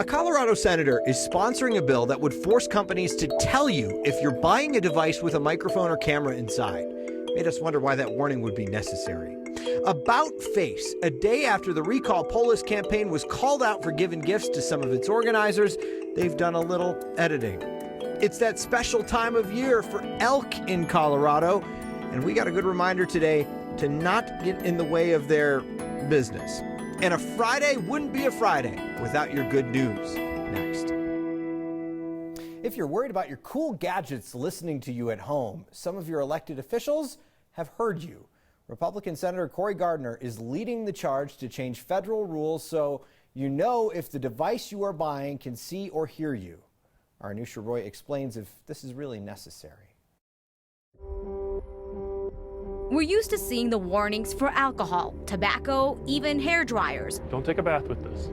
A Colorado senator is sponsoring a bill that would force companies to tell you if you're buying a device with a microphone or camera inside. Made us wonder why that warning would be necessary. About Face, a day after the Recall Polis campaign was called out for giving gifts to some of its organizers, they've done a little editing. It's that special time of year for elk in Colorado, and we got a good reminder today to not get in the way of their business. And a Friday wouldn't be a Friday without your good news. Next. If you're worried about your cool gadgets listening to you at home, some of your elected officials have heard you. Republican Senator Cory Gardner is leading the charge to change federal rules so you know if the device you are buying can see or hear you. Our Anusha Roy explains if this is really necessary. We're used to seeing the warnings for alcohol, tobacco, even hair dryers. Don't take a bath with this.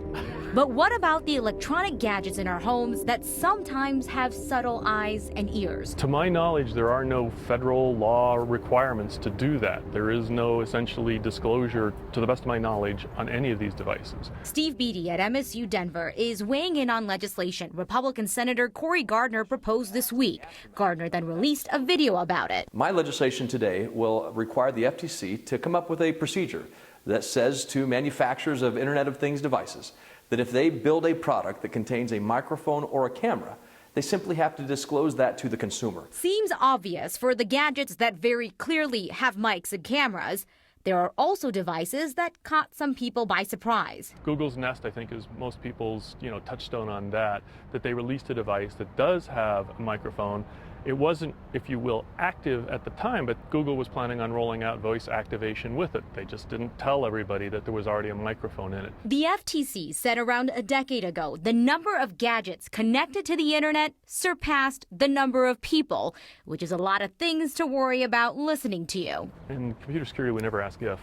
But what about the electronic gadgets in our homes that sometimes have subtle eyes and ears? To my knowledge, there are no federal law requirements to do that. There is no essentially disclosure, to the best of my knowledge, on any of these devices. Steve Beatty at MSU Denver is weighing in on legislation Republican Senator Cory Gardner proposed this week. Gardner then released a video about it. My legislation today will require the FTC to come up with a procedure that says to manufacturers of Internet of Things devices that if they build a product that contains a microphone or a camera, they simply have to disclose that to the consumer. Seems obvious for the gadgets that very clearly have mics and cameras. There are also devices that caught some people by surprise. Google's Nest, I think, is most people's touchstone on that they released a device that does have a microphone. It wasn't, if you will, active at the time, but Google was planning on rolling out voice activation with it. They just didn't tell everybody that there was already a microphone in it. The FTC said around a decade ago the number of gadgets connected to the internet surpassed the number of people, which is a lot of things to worry about listening to you. In computer security, we never ask if,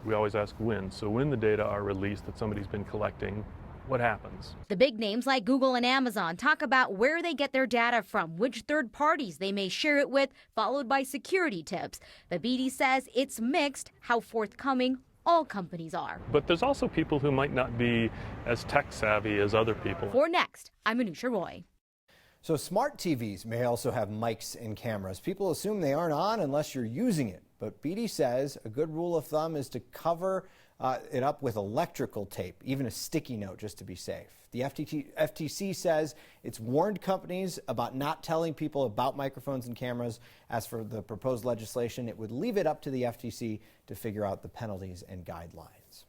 we always ask when. So when the data are released that somebody's been collecting, what happens? The big names like Google and Amazon talk about where they get their data from, which third parties they may share it with, followed by security tips. But Beatty says it's mixed how forthcoming all companies are. But there's also people who might not be as tech savvy as other people. For Next, I'm Anusha Roy. So smart TVs may also have mics and cameras. People assume they aren't on unless you're using it. But Beatty says a good rule of thumb is to cover it up with electrical tape, even a sticky note, just to be safe. The FTC says it's warned companies about not telling people about microphones and cameras. As for the proposed legislation, it would leave it up to the FTC to figure out the penalties and guidelines.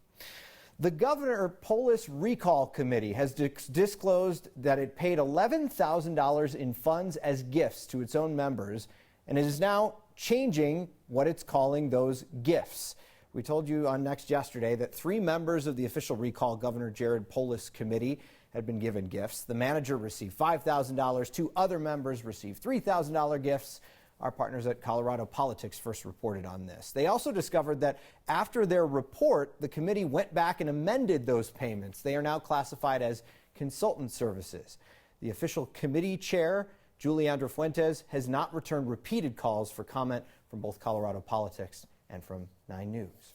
The Governor Polis Recall Committee has disclosed that it paid $11,000 in funds as gifts to its own members, and it is now changing what it's calling those gifts. We told you on Next yesterday that 3 members of the official recall Governor Jared Polis committee had been given gifts. The manager received $5,000. 2 other members received $3,000 gifts. Our partners at Colorado Politics first reported on this. They also discovered that after their report, the committee went back and amended those payments. They are now classified as consultant services. The official committee chair, Juliandra Fuentes, has not returned repeated calls for comment from both Colorado Politics and from 9 News.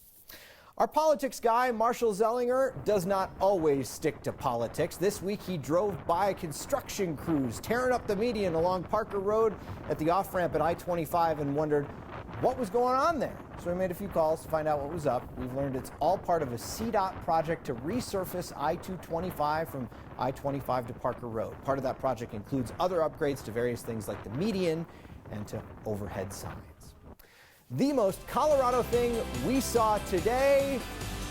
Our politics guy, Marshall Zellinger, does not always stick to politics. This week he drove by construction crews tearing up the median along Parker Road at the off-ramp at I-25 and wondered what was going on there. So we made a few calls to find out what was up. We've learned it's all part of a CDOT project to resurface I-225 from I-25 to Parker Road. Part of that project includes other upgrades to various things like the median and to overhead signs. The most Colorado thing we saw today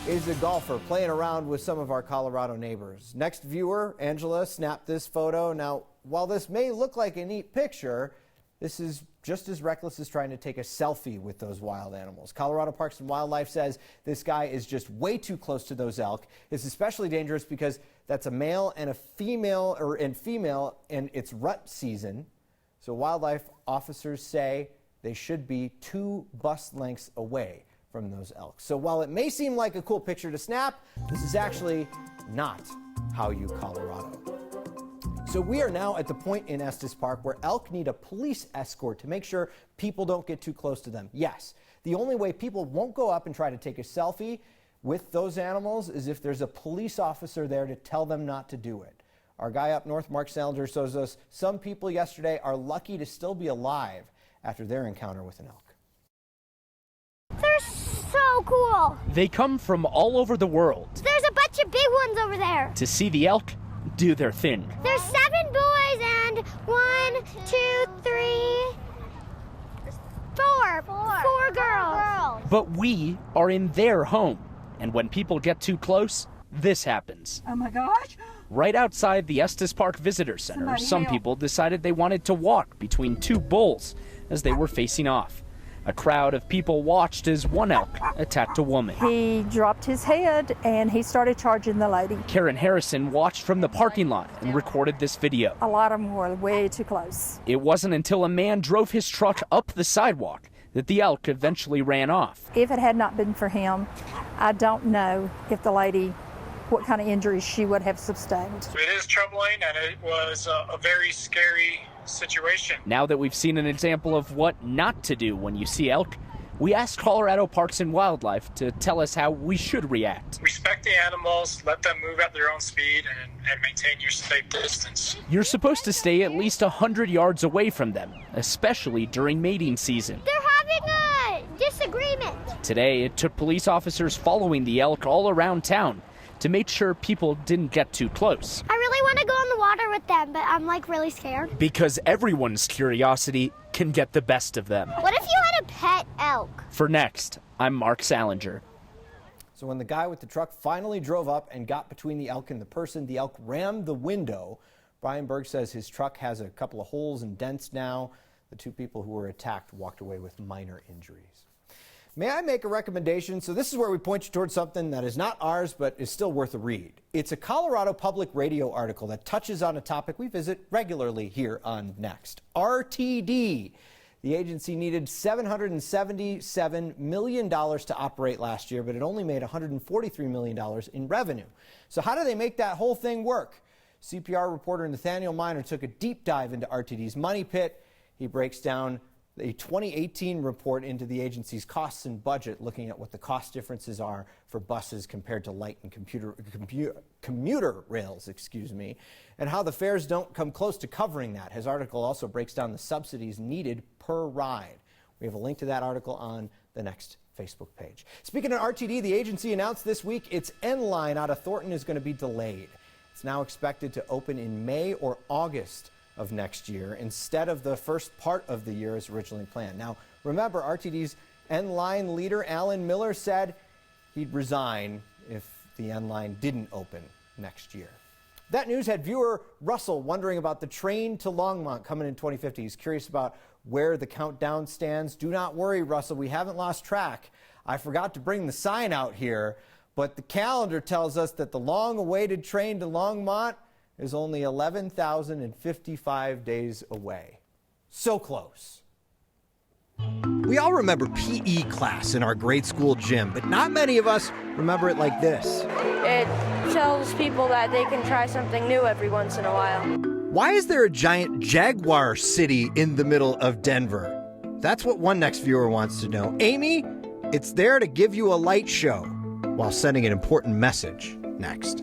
is a golfer playing around with some of our Colorado neighbors. Next viewer, Angela, snapped this photo. Now, while this may look like a neat picture, this is just as reckless as trying to take a selfie with those wild animals. Colorado Parks and Wildlife says this guy is just way too close to those elk. It's especially dangerous because that's a male and a female, and it's rut season. So wildlife officers say they should be 2 bus lengths away from those elk. So while it may seem like a cool picture to snap, this is actually not how you Colorado. So we are now at the point in Estes Park where elk need a police escort to make sure people don't get too close to them. Yes, the only way people won't go up and try to take a selfie with those animals is if there's a police officer there to tell them not to do it. Our guy up north, Mark Salinger, shows us some people yesterday are lucky to still be alive after their encounter with an elk. They're so cool. They come from all over the world. There's a bunch of big ones over there. To see the elk do their thing. There's 7 boys and 1, 2, 3, 4 girls. But we are in their home. And when people get too close, this happens. Oh my gosh. Right outside the Estes Park Visitor Center, Somebody some help. people decided they wanted to walk between 2 bulls as they were facing off. A crowd of people watched as one elk attacked a woman. He dropped his head and he started charging the lady. Karen Harrison watched from the parking lot and recorded this video. A lot of them were way too close. It wasn't until a man drove his truck up the sidewalk that the elk eventually ran off. If it had not been for him, I don't know if the lady, what kind of injuries she would have sustained. It is troubling, and it was a very scary situation. Now that we've seen an example of what not to do when you see elk, we asked Colorado Parks and Wildlife to tell us how we should react. Respect the animals, let them move at their own speed, and maintain your safe distance. You're supposed to stay at least 100 yards away from them, especially during mating season. They're having a disagreement. Today, it took police officers following the elk all around town to make sure people didn't get too close. I really want to go in the water with them, but I'm like really scared. Because everyone's curiosity can get the best of them. What if you had a pet elk? For Next, I'm Mark Salinger. So when the guy with the truck finally drove up and got between the elk and the person, the elk rammed the window. Brian Berg says his truck has a couple of holes and dents now. The 2 people who were attacked walked away with minor injuries. May I make a recommendation? So this is where we point you towards something that is not ours, but is still worth a read. It's a Colorado Public Radio article that touches on a topic we visit regularly here on Next. RTD. The agency needed $777 million to operate last year, but it only made $143 million in revenue. So how do they make that whole thing work? CPR reporter Nathaniel Miner took a deep dive into RTD's money pit. He breaks down a 2018 report into the agency's costs and budget, looking at what the cost differences are for buses compared to light and commuter rails, and how the fares don't come close to covering that. His article also breaks down the subsidies needed per ride. We have a link to that article on the Next Facebook page. Speaking of RTD, the agency announced this week its N line out of Thornton is going to be delayed. It's now expected to open in May or August of next year instead of the first part of the year as originally planned. Now, remember, RTD's N-line leader, Alan Miller, said he'd resign if the N-line didn't open next year. That news had viewer Russell wondering about the train to Longmont coming in 2050. He's curious about where the countdown stands. Do not worry, Russell, we haven't lost track. I forgot to bring the sign out here, but the calendar tells us that the long-awaited train to Longmont is only 11,055 days away. So close. We all remember PE class in our grade school gym, but not many of us remember it like this. It tells people that they can try something new every once in a while. Why is there a giant jaguar city in the middle of Denver? That's what one Next viewer wants to know. Amy, it's there to give you a light show while sending an important message. Next.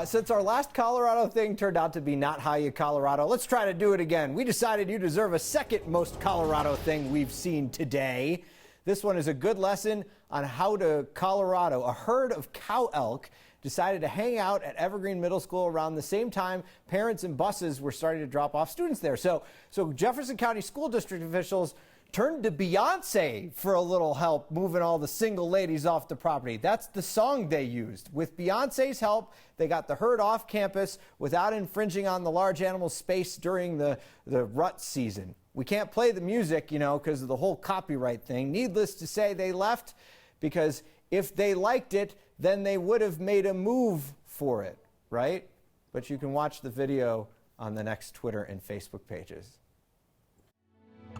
Since our last Colorado thing turned out to be not how you Colorado, let's try to do it again. We decided you deserve a second most Colorado thing we've seen today. This one is a good lesson on how to Colorado. A herd of cow elk decided to hang out at Evergreen Middle School around the same time parents and buses were starting to drop off students there. So Jefferson County School District officials turned to Beyonce for a little help moving all the single ladies off the property. That's the song they used. With Beyonce's help, they got the herd off campus without infringing on the large animal space during the rut season. We can't play the music, because of the whole copyright thing. Needless to say, they left because if they liked it, then they would have made a move for it, right? But you can watch the video on the next Twitter and Facebook pages.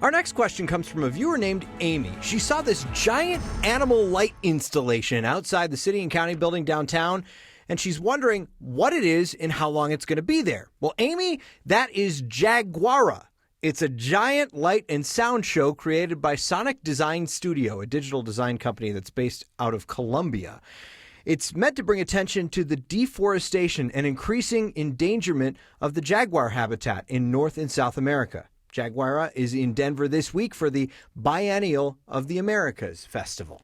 Our next question comes from a viewer named Amy. She saw this giant animal light installation outside the city and county building downtown, and she's wondering what it is and how long it's going to be there. Well, Amy, that is Jaguara. It's a giant light and sound show created by Sonic Design Studio, a digital design company that's based out of Colombia. It's meant to bring attention to the deforestation and increasing endangerment of the jaguar habitat in North and South America. Jaguara is in Denver this week for the Biennial of the Americas Festival.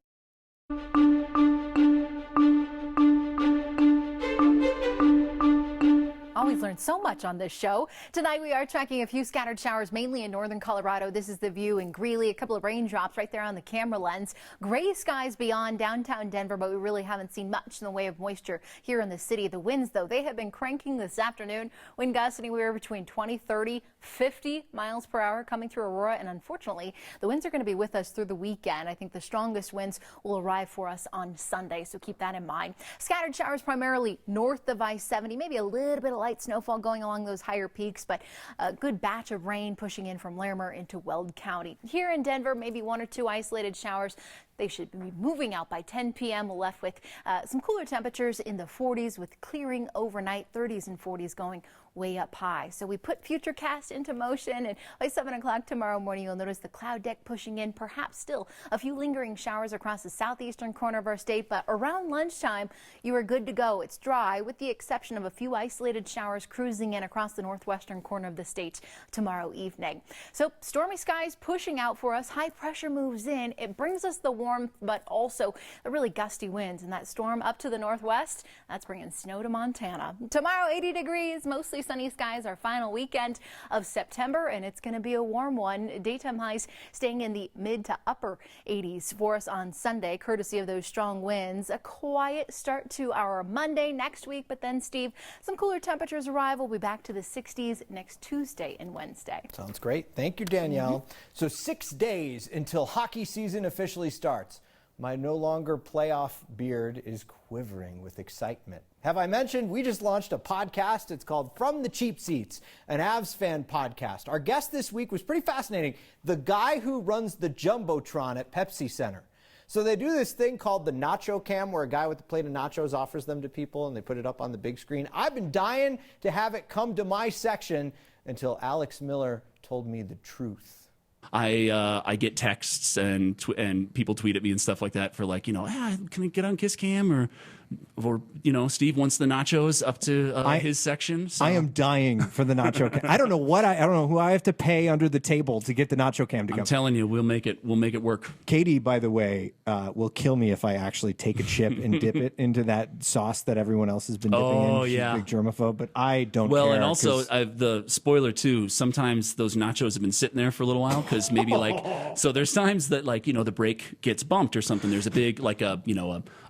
Always learn so much on this show. Tonight we are tracking a few scattered showers mainly in northern Colorado. This is the view in Greeley. A couple of raindrops right there on the camera lens. Gray skies beyond downtown Denver, but we really haven't seen much in the way of moisture here in the city. The winds, though, they have been cranking this afternoon. Wind gusts anywhere between 20, 30, 50 miles per hour coming through Aurora. And unfortunately, the winds are going to be with us through the weekend. I think the strongest winds will arrive for us on Sunday, so keep that in mind. Scattered showers primarily north of I-70, maybe a little bit of light snowfall going along those higher peaks, but a good batch of rain pushing in from Larimer into Weld County. Here in Denver, maybe one or two isolated showers. They should be moving out by 10 p.m. We're left with some cooler temperatures in the 40s with clearing overnight, 30s and 40s going way up high. So we put Futurecast into motion, and by 7 o'clock tomorrow morning, you'll notice the cloud deck pushing in, perhaps still a few lingering showers across the southeastern corner of our state, but around lunchtime, you are good to go. It's dry with the exception of a few isolated showers cruising in across the northwestern corner of the state tomorrow evening. So stormy skies pushing out for us. High pressure moves in. It brings us the warmth, but also the really gusty winds, and that storm up to the northwest, that's bringing snow to Montana. Tomorrow, 80 degrees, mostly sunny skies, our final weekend of September, and it's going to be a warm one. Daytime highs staying in the mid to upper 80s for us on Sunday, courtesy of those strong winds. A quiet start to our Monday next week, but then, Steve, some cooler temperatures arrive. We'll be back to the 60s next Tuesday and Wednesday. Sounds great. Thank you, Danielle. So 6 days until hockey season officially starts. My no longer playoff beard is quivering with excitement. Have I mentioned we just launched a podcast? It's called From the Cheap Seats, an Avs fan podcast. Our guest this week was pretty fascinating. The guy who runs the Jumbotron at Pepsi Center. So they do this thing called the Nacho Cam, where a guy with a plate of nachos offers them to people and they put it up on the big screen. I've been dying to have it come to my section until Alex Miller told me the truth. I get texts and people tweet at me and stuff like that for like, can I get on Kiss Cam or Steve wants the nachos up to his section. So. I am dying for the nacho cam. I don't know who I have to pay under the table to get the nacho cam to come. I'm telling you, we'll make it work. Katie, by the way, will kill me if I actually take a chip and dip it into that sauce that everyone else has been dipping in. Oh, She's yeah. a big germaphobe, but I don't care. Well, and also the spoiler too, sometimes those nachos have been sitting there for a little while because maybe so there's times that the break gets bumped or something. There's a big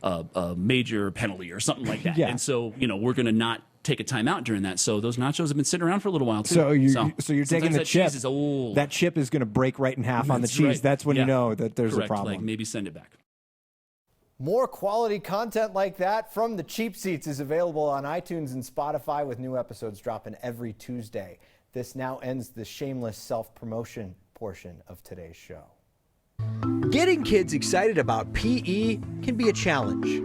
a major penalty or something like that. Yeah. And so, we're going to not take a timeout during that. So those nachos have been sitting around for a little while too. So you're taking the chip. Cheese is old. That chip is going to break right in half on the cheese. Right. That's when you know that there's Correct. a problem. Like maybe send it back. More quality content like that from the Cheap Seats is available on iTunes and Spotify, with new episodes dropping every Tuesday. This now ends the shameless self-promotion portion of today's show. Getting kids excited about PE can be a challenge.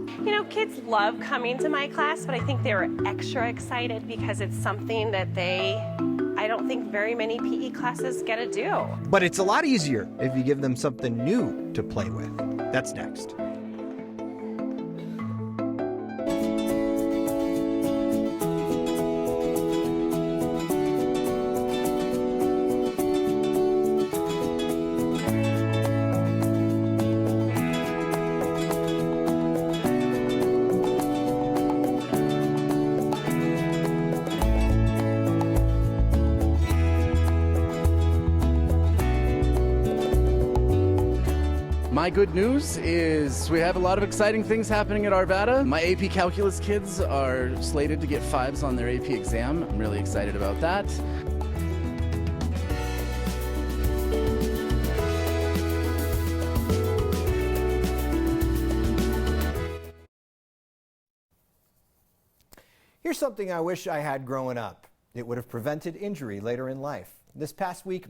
Kids love coming to my class, but I think they were extra excited because it's something that I don't think very many PE classes get to do. But it's a lot easier if you give them something new to play with. That's next. My good news is we have a lot of exciting things happening at Arvada. My AP Calculus kids are slated to get 5s on their AP exam. I'm really excited about that. Here's something I wish I had growing up. It would have prevented injury later in life. This past week,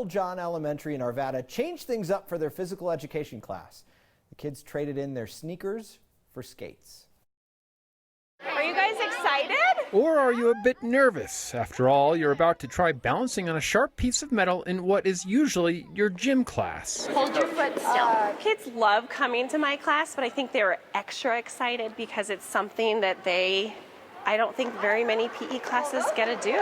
John Elementary in Arvada changed things up for their physical education class. The kids traded in their sneakers for skates. Are you guys excited? Or are you a bit nervous? After all, you're about to try balancing on a sharp piece of metal in what is usually your gym class. Hold your foot still. Kids love coming to my class, but I think they were extra excited because it's something that I don't think very many PE classes get to do.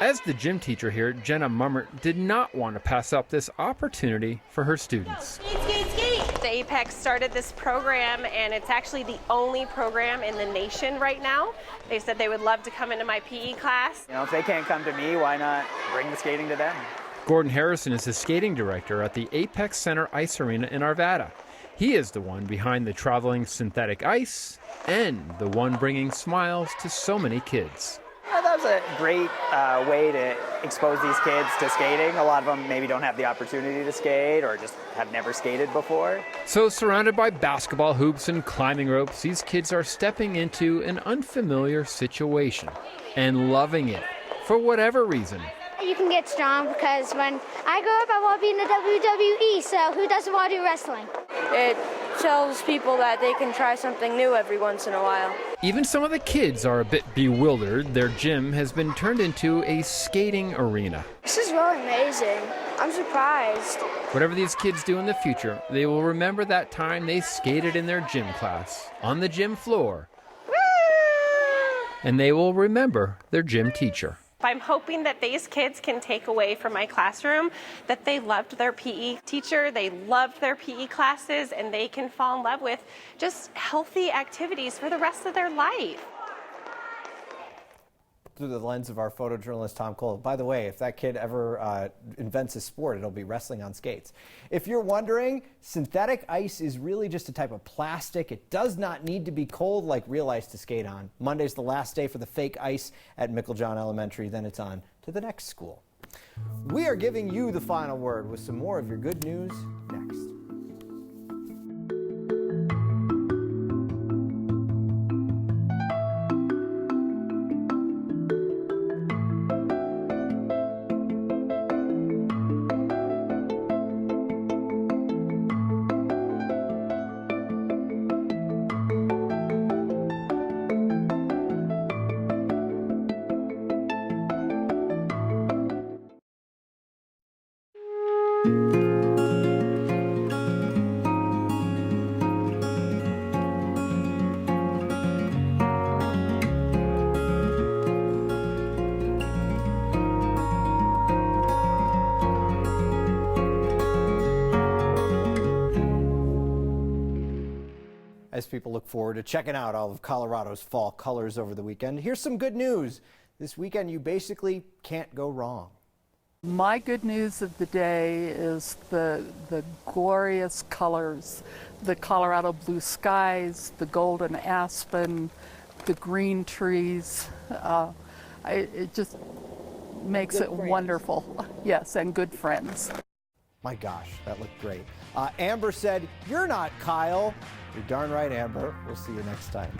As the gym teacher here, Jenna Mummert did not want to pass up this opportunity for her students. Skate, skate, skate! The Apex started this program, and it's actually the only program in the nation right now. They said they would love to come into my PE class. You know, if they can't come to me, why not bring the skating to them? Gordon Harrison is the skating director at the Apex Center Ice Arena in Arvada. He is the one behind the traveling synthetic ice and the one bringing smiles to so many kids. That was a great way to expose these kids to skating. A lot of them maybe don't have the opportunity to skate or just have never skated before. So surrounded by basketball hoops and climbing ropes, these kids are stepping into an unfamiliar situation and loving it for whatever reason. You can get strong because when I grow up, I want to be in the WWE, so who doesn't want to do wrestling? It shows people that they can try something new every once in a while. Even some of the kids are a bit bewildered. Their gym has been turned into a skating arena. This is really amazing. I'm surprised. Whatever these kids do in the future, they will remember that time they skated in their gym class, on the gym floor. And they will remember their gym teacher. I'm hoping that these kids can take away from my classroom that they loved their PE teacher, they loved their PE classes, and they can fall in love with just healthy activities for the rest of their life. Through the lens of our photojournalist Tom Cole. By the way, if that kid ever invents a sport, it'll be wrestling on skates. If you're wondering, synthetic ice is really just a type of plastic. It does not need to be cold like real ice to skate on. Monday's the last day for the fake ice at John Elementary. Then it's on to the next school. We are giving you the final word with some more of your good news next. As people look forward to checking out all of Colorado's fall colors over the weekend, here's some good news. This weekend, you basically can't go wrong. My good news of the day is the glorious colors, the Colorado blue skies, the golden aspen, the green trees. It just makes it wonderful. Yes, and good friends. My gosh, that looked great. Amber said, "You're not Kyle." You're darn right, Amber. We'll see you next time.